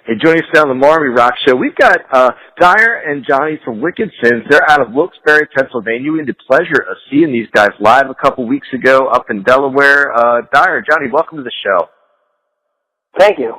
Hey, joining us down the Marmy Rock Show, we've got Dyer and Johnny from Wicked Sins. They're out of Wilkes-Barre, Pennsylvania. We had the pleasure of seeing these guys live a couple weeks ago up in Delaware. Dyer, Johnny, welcome to the show. Thank you.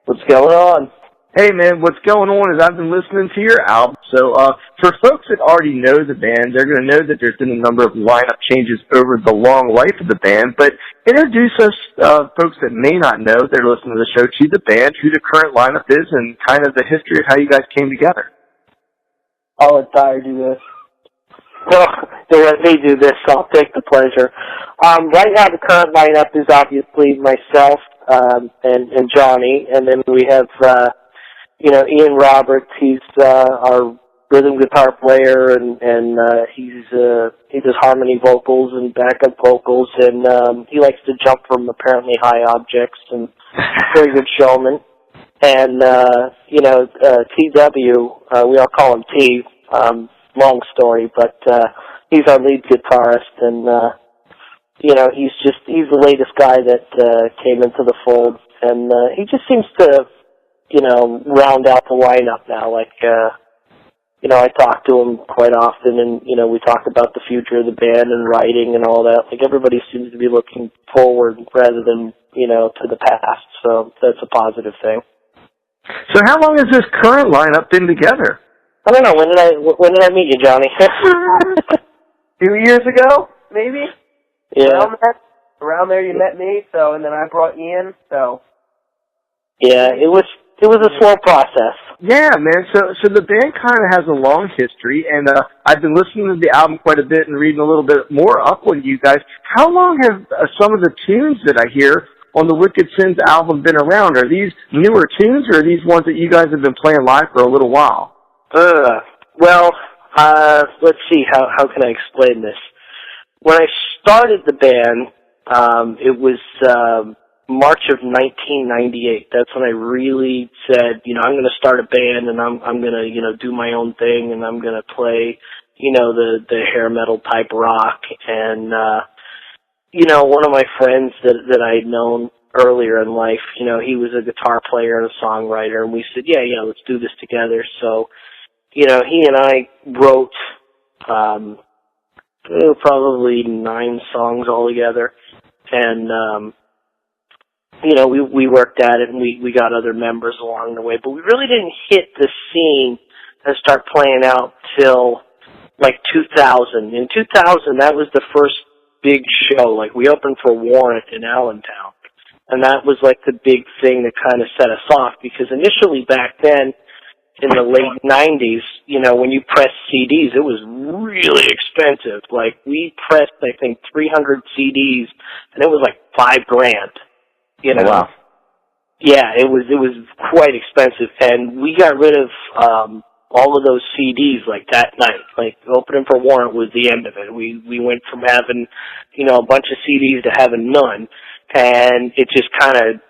What's going on? Hey, man, what's going on is I've been listening to your album. So for folks that already know the band, they're going to know that there's been a number of lineup changes over the long life of the band. But introduce us, folks that may not know, they're listening to the show, to the band, who the current lineup is, and kind of the history of how you guys came together. I'll let Dyer do this. Well, they let me do this, so I'll take the pleasure. Right now, the current lineup is obviously myself and Johnny, and then we have Ian Roberts. He's our rhythm guitar player, and he does harmony vocals and backup vocals, and he likes to jump from apparently high objects, and very good showman. And TW, we all call him T. Long story, but he's our lead guitarist, and he's the latest guy that came into the fold, and he just seems to round out the lineup now. Like, I talk to him quite often, and, we talk about the future of the band and writing and all that. Like, everybody seems to be looking forward rather than, to the past, so that's a positive thing. So how long has this current lineup been together? I don't know. When did I meet you, Johnny? 2 years ago, maybe? Yeah. Around there you met me, so, and then I brought Ian, so. Yeah, it was a slow process. Yeah, man. So the band kind of has a long history, and I've been listening to the album quite a bit and reading a little bit more up on you guys. How long have some of the tunes that I hear on the Wicked Sins album been around? Are these newer tunes, or are these ones that you guys have been playing live for a little while? Let's see. How can I explain this? When I started the band, it was March of 1998. That's when I really said, I'm going to start a band, and I'm going to, do my own thing, and I'm going to play, the hair metal type rock. And, one of my friends that I had known earlier in life, he was a guitar player and a songwriter, and we said, let's do this together. So, he and I wrote, probably 9 songs altogether. And, we worked at it, and we got other members along the way, but we really didn't hit the scene and start playing out till like 2000. In 2000, that was the first big show. Like, we opened for Warrant in Allentown, and that was like the big thing that kind of set us off, because initially back then, in the late 90s, when you pressed CDs, it was really expensive. Like, we pressed, I think, 300 CDs, and it was like $5,000. Oh, wow. Yeah, it was quite expensive, and we got rid of all of those CDs like that night. Like, opening for Warrant was the end of it. We went from having, a bunch of CDs to having none, and it just kind of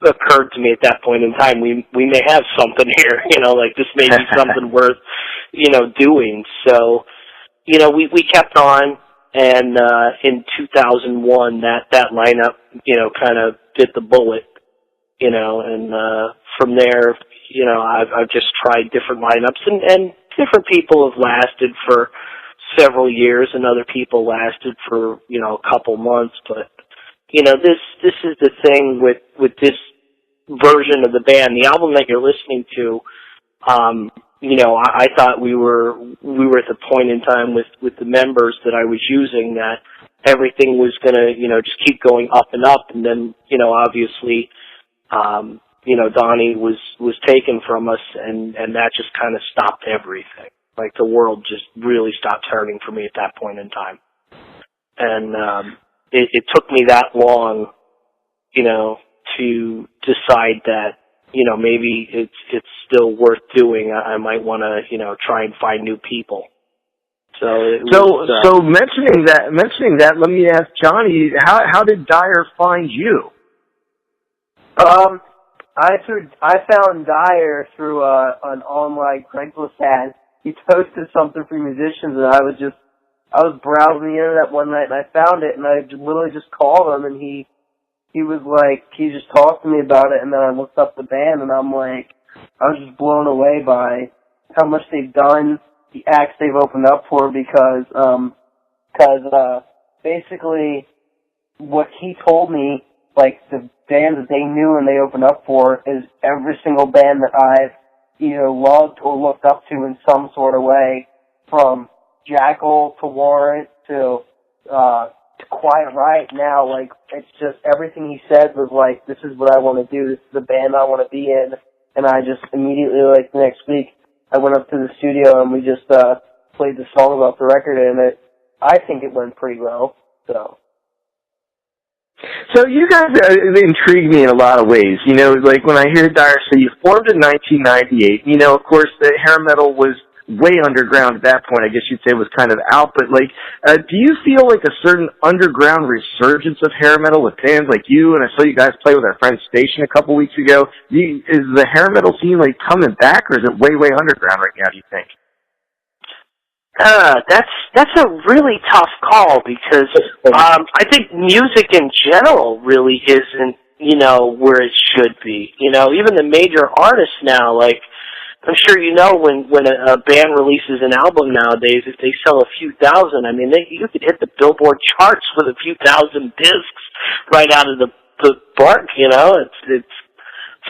occurred to me at that point in time, we may have something here, like this may be something worth, doing. So, we kept on, and in 2001, that lineup, kind of bit the bullet, and from there, I've just tried different lineups, and different people have lasted for several years, and other people lasted for, a couple months, but, this is the thing with this version of the band. The album that you're listening to, I thought we were at the point in time with the members that I was using that everything was gonna, just keep going up and up, and then, obviously, Donnie was taken from us, and that just kind of stopped everything. Like, the world just really stopped turning for me at that point in time. And it took me that long, to decide that, maybe it's still worth doing. I might want to, try and find new people. So mentioning that, let me ask Johnny, how did Dyer find you? I found Dyer through an online Craigslist ad. He posted something for musicians, and I was browsing the internet one night, and I found it, and I literally just called him, and he was like, he just talked to me about it, and then I looked up the band, and I'm like, I was just blown away by how much they've done, the acts they've opened up for, because basically what he told me, like, the bands that they knew and they opened up for is every single band that I've either loved or looked up to in some sort of way, from Jackal to Warrant to Quiet Riot now. Like, it's just everything he said was like, this is what I want to do, this is the band I want to be in. And I just immediately, like, the next week, I went up to the studio and we just played the song about the record, and I think it went pretty well. So you guys intrigue me in a lot of ways. You know, like when I hear Dire, so you formed in 1998. You know, of course, the hair metal was way underground at that point. I guess you'd say it was kind of out. But, like, do you feel like a certain underground resurgence of hair metal with bands like you? And I saw you guys play with our friend Station a couple weeks ago. Is the hair metal scene, like, coming back, or is it way, way underground right now, do you think? That's a really tough call, because I think music in general really isn't, you know, where it should be. You know, even the major artists now, like, I'm sure you know, when a band releases an album nowadays, if they sell a few thousand, I mean, you could hit the Billboard charts with a few thousand discs right out of the bark. You know, it's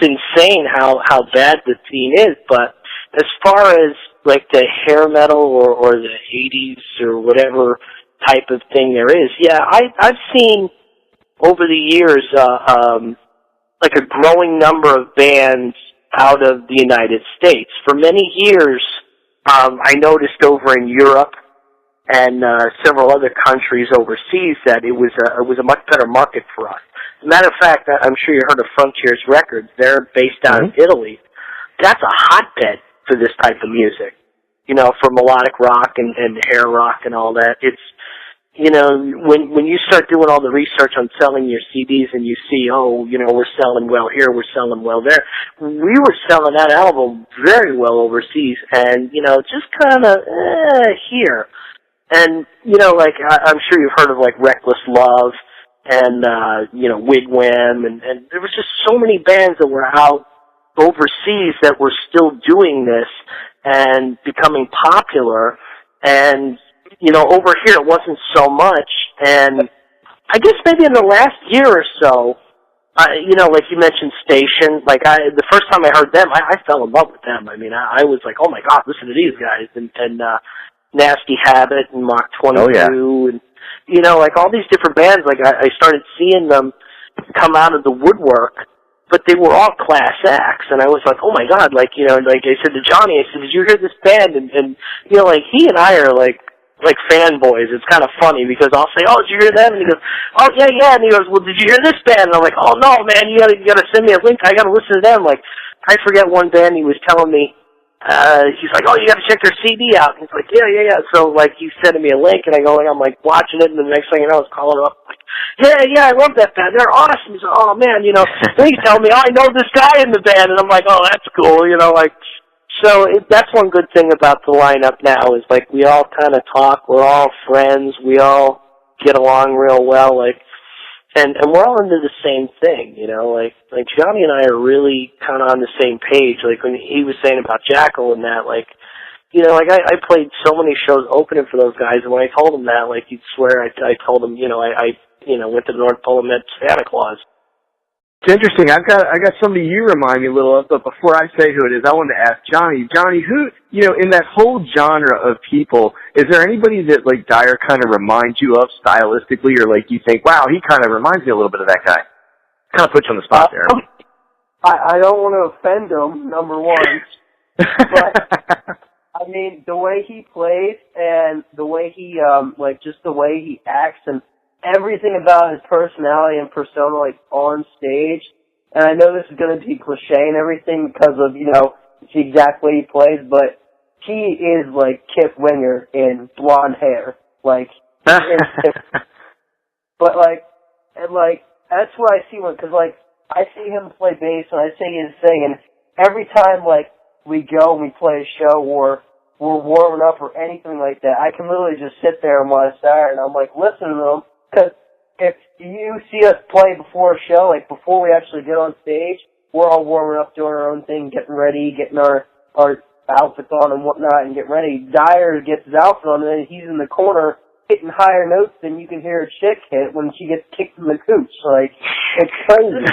insane how bad the scene is. But as far as like the hair metal or the 80s or whatever type of thing there is, yeah, I've seen over the years like a growing number of bands out of the United States. For many years, I noticed over in Europe and several other countries overseas that it was a much better market for us. As a matter of fact, I'm sure you heard of Frontiers Records. They're based out of Italy. That's a hotbed for this type of music, you know, for melodic rock and hair rock and all that. It's, you know, when you start doing all the research on selling your CDs and you see, oh, you know, we're selling well here, we're selling well there. We were selling that album very well overseas, and, you know, just kind of here. And, you know, like, I'm sure you've heard of, like, Reckless Love and, you know, Wigwam, and there was just so many bands that were out overseas that were still doing this and becoming popular. And, you know, over here it wasn't so much. And I guess maybe in the last year or so, you know, like you mentioned Station, like the first time I heard them, I fell in love with them. I mean, I was like, oh my God, listen to these guys. And Nasty Habit and Mach 22. Oh, yeah. And, you know, like all these different bands, like I started seeing them come out of the woodwork, but they were all class acts, and I was like, oh my God, like, you know, like I said to Johnny, I said, did you hear this band? And you know, like, he and I are like fanboys. It's kind of funny, because I'll say, oh, did you hear that? And he goes, oh, yeah, and he goes, well, did you hear this band? And I'm like, oh no, man, you gotta send me a link, I gotta listen to them. Like, I forget one band he was telling me, he's like, oh, you gotta check their CD out. And he's like, yeah. So, like, he's sending me a link, and I'm like watching it, and the next thing you know, I was calling him up, like, yeah, I love that band. They're awesome. He's like, oh man, you know, then he's telling me, oh, I know this guy in the band, and I'm like, oh, that's cool, you know, like, so that's one good thing about the lineup now is, like, we all kind of talk, we're all friends, we all get along real well, like, and we're all into the same thing, you know, like Johnny and I are really kind of on the same page. Like when he was saying about Jackal and that, like, you know, like I played so many shows opening for those guys, and when I told him that, like, you'd swear I told him, you know, I went to the North Pole and met Santa Claus. It's interesting. I got somebody you remind me a little of, but before I say who it is, I wanted to ask Johnny. Johnny, who, you know, in that whole genre of people, is there anybody that, like, Dire kind of reminds you of stylistically, or, like, you think, wow, he kind of reminds me a little bit of that guy? Kind of put you on the spot there. I don't want to offend him, number one, but, I mean, the way he plays and the way he, like, just the way he acts and everything about his personality and persona, like, on stage, and I know this is going to be cliche and everything because of, you know, it's the exact way he plays, but he is like Kip Winger in blonde hair. Like, but, like, and, like, that's what I see when, because, like, I see him play bass and I see him sing, and every time, like, we go and we play a show or we're warming up or anything like that, I can literally just sit there and want to start, and I'm like, listen to them. Because if you see us play before a show, like before we actually get on stage, we're all warming up, doing our own thing, getting ready, getting our outfits on and whatnot, and getting ready. Dyer gets his outfit on, and then he's in the corner hitting higher notes than you can hear a chick hit when she gets kicked in the cooch. Like, it's crazy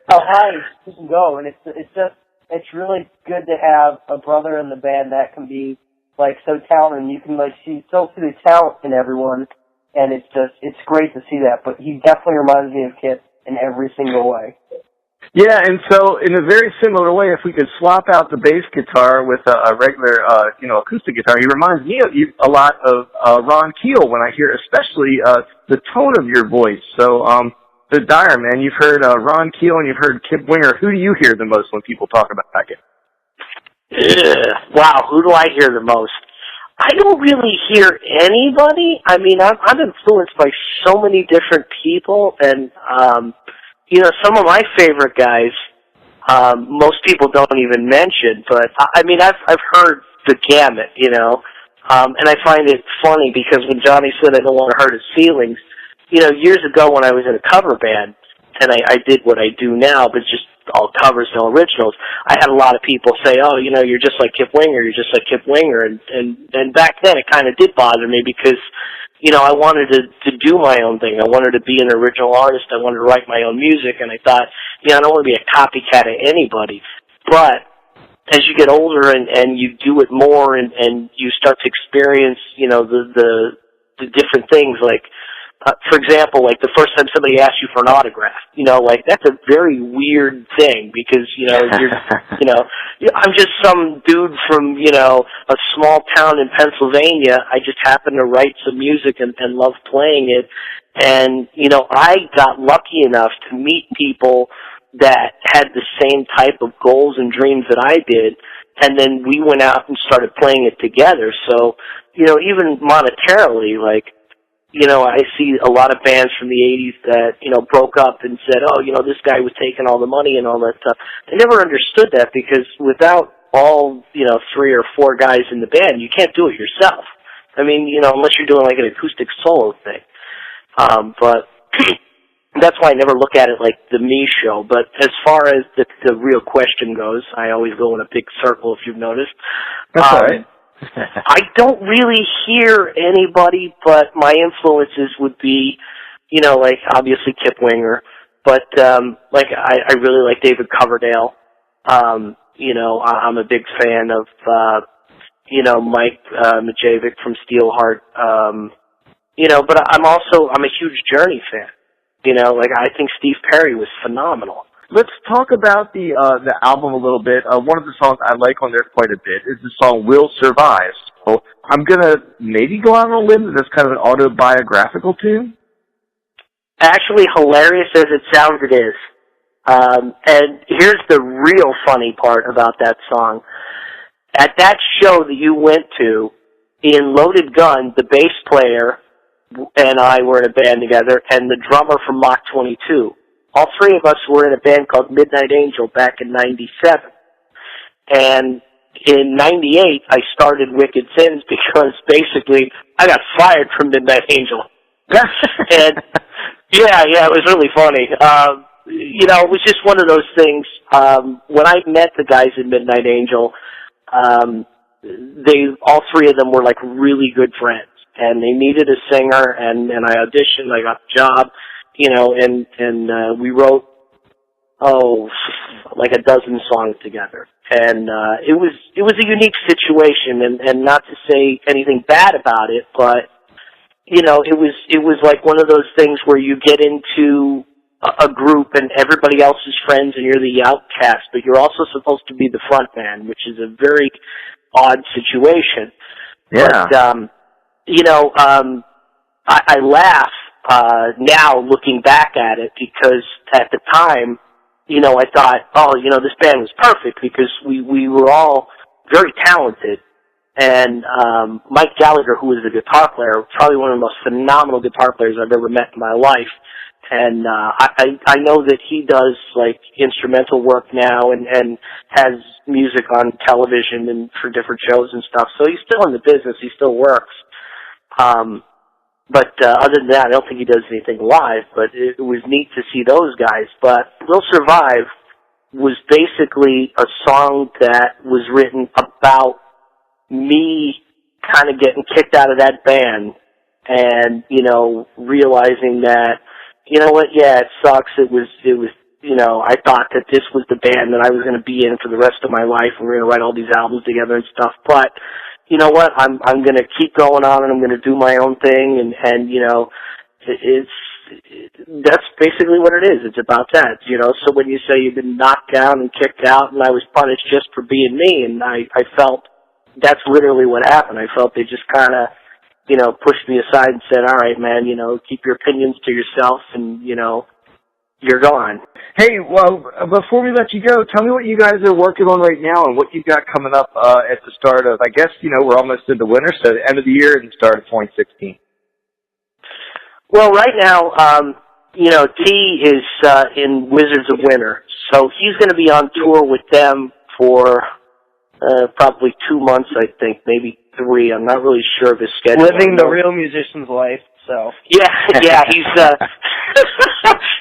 how high he can go, and it's really good to have a brother in the band that can be, like, so talented, and you can, like, still see the talent in everyone, and it's great to see that, but he definitely reminds me of Kip in every single way. Yeah, and so in a very similar way, if we could swap out the bass guitar with a regular, acoustic guitar, he reminds me of a lot of Ron Keel when I hear, especially the tone of your voice. So, the Dyer, man, you've heard Ron Keel and you've heard Kip Winger. Who do you hear the most when people talk about it? Wow, who do I hear the most? I don't really hear anybody. I mean, I'm influenced by so many different people, and some of my favorite guys, most people don't even mention, but I mean, I've heard the gamut, and I find it funny because when Johnny said I don't want to hurt his feelings, years ago when I was in a cover band, and I did what I do now, but just all covers, no originals, I had a lot of people say, oh, you're just like Kip Winger, you're just like Kip Winger, and back then it kind of did bother me because, I wanted to do my own thing. I wanted to be an original artist. I wanted to write my own music, and I thought, I don't want to be a copycat of anybody. But as you get older and you do it more and you start to experience, the different things, like, for example, like the first time somebody asks you for an autograph, that's a very weird thing because, I'm just some dude from, a small town in Pennsylvania. I just happen to write some music and love playing it. And, I got lucky enough to meet people that had the same type of goals and dreams that I did. And then we went out and started playing it together. So, even monetarily, like, I see a lot of bands from the 80s that, broke up and said, oh, this guy was taking all the money and all that stuff. They never understood that because without all, 3 or 4 guys in the band, you can't do it yourself. I mean, unless you're doing like an acoustic solo thing. But that's why I never look at it like the me show. But as far as the real question goes, I always go in a big circle if you've noticed. That's all right. I don't really hear anybody, but my influences would be, like obviously Kip Winger, but like I really like David Coverdale. I'm a big fan of Mike Majevic from Steelheart. But I'm a huge Journey fan. Like I think Steve Perry was phenomenal. Let's talk about the album a little bit. One of the songs I like on there quite a bit is the song Will Survive. So I'm going to maybe go out on a limb that that's kind of an autobiographical tune. Actually, hilarious as it sounds, it is. And here's the real funny part about that song. At that show that you went to, in Loaded Gun, the bass player and I were in a band together, and the drummer from Mach 22. All 3 of us were in a band called Midnight Angel back in 97. And in 98, I started Wicked Sins because basically I got fired from Midnight Angel. And yeah, it was really funny. It was just one of those things. When I met the guys in Midnight Angel, all 3 of them were like really good friends. And they needed a singer, and I auditioned, I got the job. And we wrote, like a dozen songs together. And, it was a unique situation and not to say anything bad about it, but, it was like one of those things where you get into a group and everybody else is friends and you're the outcast, but you're also supposed to be the front man, which is a very odd situation. Yeah. But, I laugh now looking back at it because at the time, I thought, this band was perfect because we were all very talented. And Mike Gallagher, who was the guitar player, probably one of the most phenomenal guitar players I've ever met in my life. And I know that he does like instrumental work now and has music on television and for different shows and stuff. So he's still in the business. He still works. But other than that, I don't think he does anything live, but it was neat to see those guys. But Will Survive, was basically a song that was written about me kind of getting kicked out of that band and, you know, realizing that, you know what, yeah, it sucks. It was, you know, I thought that this was the band that I was going to be in for the rest of my life, and we're going to write all these albums together and stuff. But, you know what, I'm going to keep going on, and I'm going to do my own thing, and you know, that's basically what it is. It's about that, you know. So when you say you've been knocked down and kicked out, and I was punished just for being me, and I felt that's literally what happened. I felt they just kind of, you know, pushed me aside and said, all right, man, you know, keep your opinions to yourself, and, you know, you're gone. Hey, well, before we let you go, tell me what you guys are working on right now and what you've got coming up at the start of, I guess, you know, we're almost in the winter, so the end of the year and start of 2016. Well, right now, you know, T is in Wizards of Winter, so he's going to be on tour with them for probably 2 months, I think, maybe 3. I'm not really sure of his schedule. Living the real musician's life, so. Yeah, he's,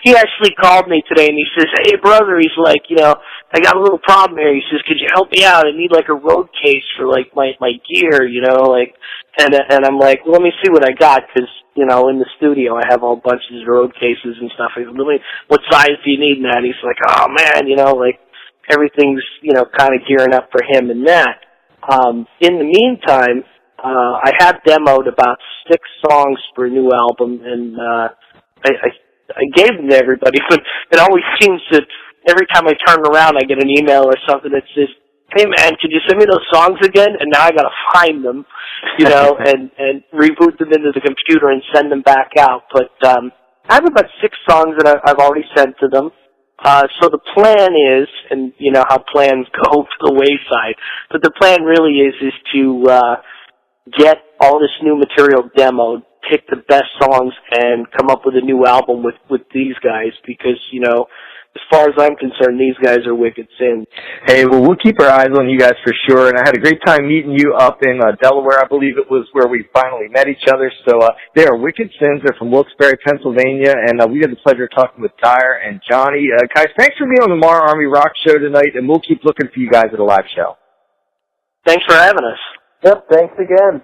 he actually called me today and he says, hey brother, he's like, you know, I got a little problem here. He says, could you help me out? I need like a road case for like my gear, you know, like, and I'm like, well, let me see what I got, cause, you know, in the studio I have all bunches of road cases and stuff. I go, what size do you need in that? And he's like, oh man, you know, like, everything's, you know, kind of gearing up for him and that. In the meantime, I have demoed about 6 songs for a new album, and I gave them to everybody, but it always seems that every time I turn around, I get an email or something that says, hey man, could you send me those songs again? And now I gotta find them, you know, and reboot them into the computer and send them back out. But I have about 6 songs that I've already sent to them. So the plan is, and you know how plans go to the wayside, but the plan really is to get all this new material demoed, pick the best songs, and come up with a new album with these guys, because, you know, as far as I'm concerned, these guys are Wicked Sins. Hey, well, we'll keep our eyes on you guys for sure, and I had a great time meeting you up in Delaware. I believe it was where we finally met each other. So they are Wicked Sins. They're from Wilkes-Barre, Pennsylvania, and we had the pleasure of talking with Dyer and Johnny. Guys, thanks for being on the MARR Army Rock Show tonight, and we'll keep looking for you guys at a live show. Thanks for having us. Yep, thanks again.